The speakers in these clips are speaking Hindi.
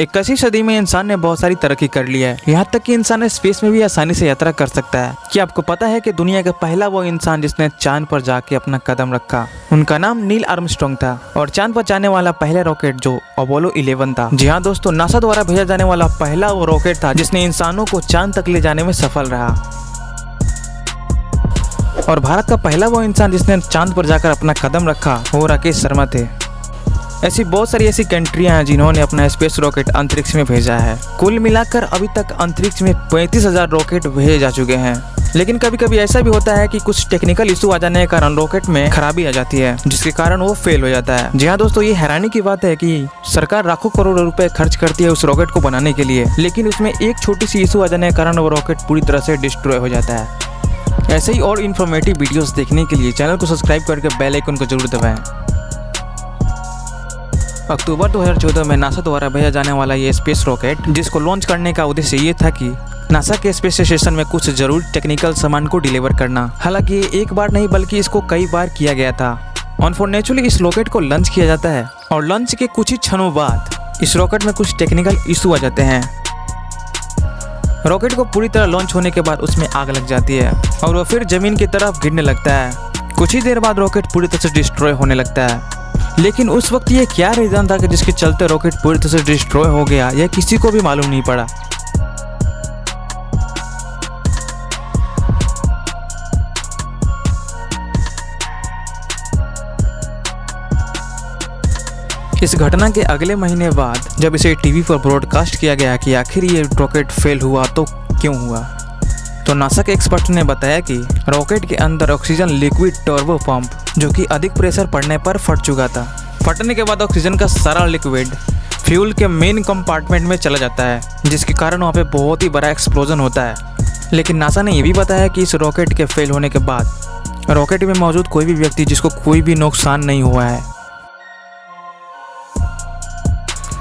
21वीं सदी में इंसान ने बहुत सारी तरक्की कर ली है, यहाँ तक कि इंसान स्पेस में भी आसानी से यात्रा कर सकता है। क्या आपको पता है कि दुनिया का पहला वो इंसान जिसने चांद पर जाके अपना कदम रखा, उनका नाम नील आर्मस्ट्रांग था। और चांद पर जाने वाला पहला रॉकेट जो अपोलो 11 था। जी हाँ दोस्तों, नासा द्वारा भेजा जाने वाला पहला वो रॉकेट था जिसने इंसानों को चांद तक ले जाने में सफल रहा। और भारत का पहला वो इंसान जिसने चांद पर जाकर अपना कदम रखा वो राकेश शर्मा थे। ऐसी बहुत सारी ऐसी कंट्रियां हैं जिन्होंने अपना स्पेस रॉकेट अंतरिक्ष में भेजा है। कुल मिलाकर अभी तक अंतरिक्ष में 35,000 रॉकेट भेजे जा चुके हैं। लेकिन कभी कभी ऐसा भी होता है कि कुछ टेक्निकल इशू आ जाने के कारण रॉकेट में खराबी आ जाती है, जिसके कारण वो फेल हो जाता है। जी हाँ दोस्तों, ये हैरानी की बात है कि सरकार लाखों करोड़ रुपए खर्च करती है उस रॉकेट को बनाने के लिए, लेकिन उसमें एक छोटी सी इशू आ जाने के कारण वो रॉकेट पूरी तरह से डिस्ट्रॉय हो जाता है। ऐसे ही और इन्फॉर्मेटिव वीडियोस देखने के लिए चैनल को सब्सक्राइब करके बेल आइकन को जरूर दबाएं। अक्टूबर 2014 में नासा द्वारा भेजा जाने वाला ये स्पेस रॉकेट, जिसको लॉन्च करने का उद्देश्य ये था कि नासा के स्पेस स्टेशन में कुछ जरूरी टेक्निकल सामान को डिलीवर करना। हालांकि ये एक बार नहीं बल्कि इसको कई बार किया गया था। अनफॉर्चुनेटली इस रॉकेट को लॉन्च किया जाता है और लॉन्च के कुछ ही क्षणों बाद इस रॉकेट में कुछ टेक्निकल इशू आ जाते हैं। रॉकेट को पूरी तरह लॉन्च होने के बाद उसमें आग लग जाती है और वो फिर जमीन की तरफ गिरने लगता है। कुछ ही देर बाद रॉकेट पूरी तरह से डिस्ट्रॉय होने लगता है। लेकिन उस वक्त ये क्या रीज़न था कि जिसके चलते रॉकेट पूरी तरह से डिस्ट्रॉय हो गया, यह किसी को भी मालूम नहीं पड़ा। इस घटना के अगले महीने बाद जब इसे टीवी पर ब्रॉडकास्ट किया गया कि आखिर ये रॉकेट फेल हुआ तो क्यों हुआ, तो नासा के एक्सपर्ट ने बताया कि रॉकेट के अंदर ऑक्सीजन लिक्विड टर्बो पंप जो कि अधिक प्रेशर पड़ने पर फट चुका था। फटने के बाद ऑक्सीजन का सारा लिक्विड फ्यूल के मेन कंपार्टमेंट में चला जाता है, जिसके कारण वहाँ पे बहुत ही बड़ा एक्सप्लोजन होता है। लेकिन नासा ने यह भी बताया कि इस रॉकेट के फेल होने के बाद रॉकेट में मौजूद कोई भी व्यक्ति जिसको कोई भी नुकसान नहीं हुआ है।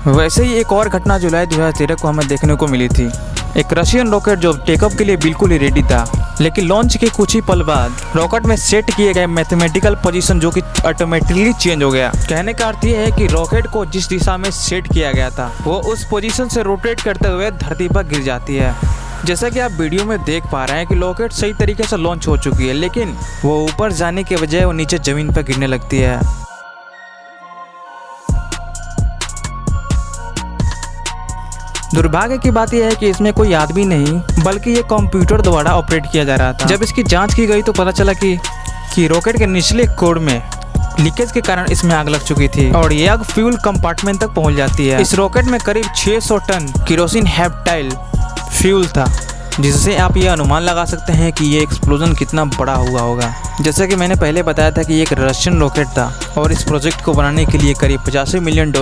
वैसे ही एक और घटना जुलाई 2013 को हमें देखने को मिली थी। एक रशियन रॉकेट जो टेकअप के लिए बिल्कुल ही रेडी था, लेकिन लॉन्च के कुछ ही पल बाद रॉकेट में सेट किए गए मैथमेटिकल पोजीशन जो कि ऑटोमेटिकली चेंज हो गया। कहने का अर्थ ये है कि रॉकेट को जिस दिशा में सेट किया गया था वो उस पोजीशन से रोटेट करते हुए धरती पर गिर जाती है। जैसा कि आप वीडियो में देख पा रहे हैं कि रॉकेट सही तरीके से लॉन्च हो चुकी है, लेकिन वो ऊपर जाने के बजाय वो नीचे जमीन पर गिरने लगती है। दुर्भाग्य की बात यह है कि इसमें कोई आदमी नहीं बल्कि ये कंप्यूटर द्वारा ऑपरेट किया जा रहा था। जब इसकी जांच की गई तो पता चला कि रॉकेट के निचले कोर में लीकेज के कारण इसमें आग लग चुकी थी और ये आग फ्यूल कंपार्टमेंट तक पहुंच जाती है। इस रॉकेट में करीब 600 टन केरोसिन हेप्टाइल फ्यूल था, जिससे आप ये अनुमान लगा सकते हैं कि ये एक्सप्लोजन कितना बड़ा हुआ होगा। जैसा कि मैंने पहले बताया था कि ये एक रशियन रॉकेट था और इस प्रोजेक्ट को बनाने के लिए करीब $85 मिलियन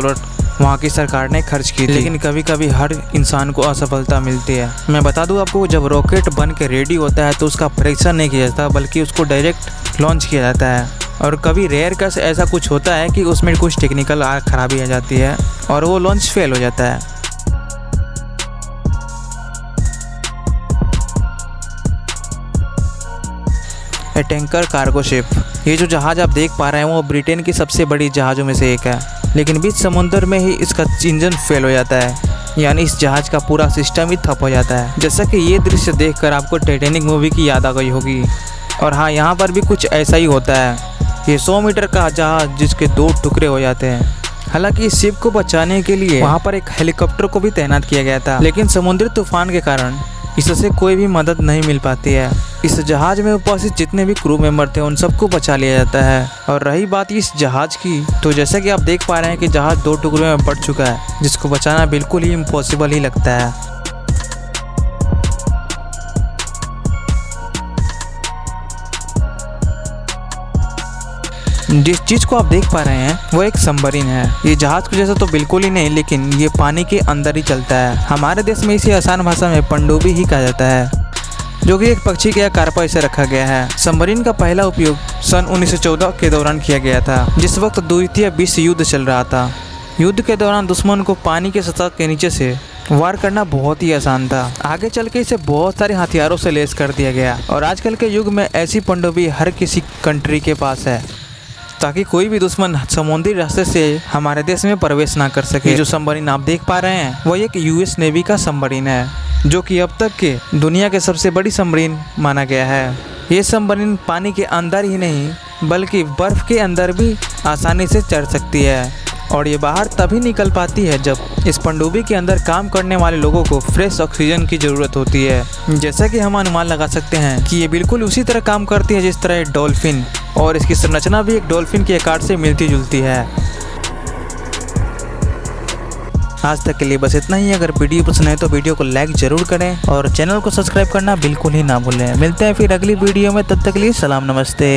वहाँ की सरकार ने खर्च की थी। लेकिन कभी कभी हर इंसान को असफलता मिलती है। मैं बता दूं आपको, जब रॉकेट बन के रेडी होता है तो उसका परीक्षण नहीं किया जाता बल्कि उसको डायरेक्ट लॉन्च किया जाता है। और कभी रेयर केस ऐसा कुछ होता है कि उसमें कुछ टेक्निकल खराबी आ जाती है और वो लॉन्च फेल हो जाता है। टैंकर कार्गो शिप, ये जो जहाज आप देख पा रहे हैं वो ब्रिटेन की सबसे बड़ी जहाज़ों में से एक है, लेकिन बीच समुद्र में ही इसका इंजन फेल हो जाता है, यानी इस जहाज का पूरा सिस्टम ही ठप हो जाता है। जैसा कि ये दृश्य देखकर आपको टाइटैनिक मूवी की याद आ गई होगी। और हाँ, यहाँ पर भी कुछ ऐसा ही होता है। ये 100 मीटर का जहाज जिसके 2 टुकड़े हो जाते हैं। हालांकि इस शिप को बचाने के लिए वहाँ पर एक हेलीकॉप्टर को भी तैनात किया गया था, लेकिन समुद्री तूफान के कारण इससे कोई भी मदद नहीं मिल पाती है। इस जहाज में उपस्थित जितने भी क्रू मेंबर थे उन सबको बचा लिया जाता है। और रही बात इस जहाज की, तो जैसा कि आप देख पा रहे हैं कि जहाज 2 टुकड़ों में बट चुका है, जिसको बचाना बिल्कुल ही इम्पॉसिबल ही लगता है। जिस चीज़ को आप देख पा रहे हैं वो एक सबमरीन है। ये जहाज को जैसा तो बिल्कुल ही नहीं, लेकिन ये पानी के अंदर ही चलता है। हमारे देश में इसे आसान भाषा में पनडुब्बी ही कहा जाता है, जो कि एक पक्षी के आकार पर इसे रखा गया है। सबमरीन का पहला उपयोग सन 1914 के दौरान किया गया था, जिस वक्त द्वितीय विश्व युद्ध चल रहा था। युद्ध के दौरान दुश्मन को पानी के सतह के नीचे से वार करना बहुत ही आसान था। आगे चल के इसे बहुत सारे हथियारों से लैस कर दिया गया और आजकल के युग में ऐसी पनडुब्बी हर किसी कंट्री के पास है। ताकि कोई भी दुश्मन समुद्री रास्ते से हमारे देश में प्रवेश ना कर सके। जो सबमरीन आप देख पा रहे हैं वो एक यूएस नेवी का सबमरीन है, जो कि अब तक के दुनिया के सबसे बड़ी सबमरीन माना गया है। ये सबमरीन पानी के अंदर ही नहीं बल्कि बर्फ के अंदर भी आसानी से चढ़ सकती है, और ये बाहर तभी निकल पाती है जब इस पनडुब्बी के अंदर काम करने वाले लोगों को फ्रेश ऑक्सीजन की ज़रूरत होती है। जैसा कि हम अनुमान लगा सकते हैं कि ये बिल्कुल उसी तरह काम करती है जिस तरह एक डॉल्फिन, और इसकी संरचना भी एक डॉल्फिन के आकार से मिलती जुलती है। आज तक के लिए बस इतना ही। अगर वीडियो पसंद है तो वीडियो को लाइक ज़रूर करें और चैनल को सब्सक्राइब करना बिल्कुल ही ना भूलें। मिलते हैं फिर अगली वीडियो में, तब तक के लिए सलाम नमस्ते।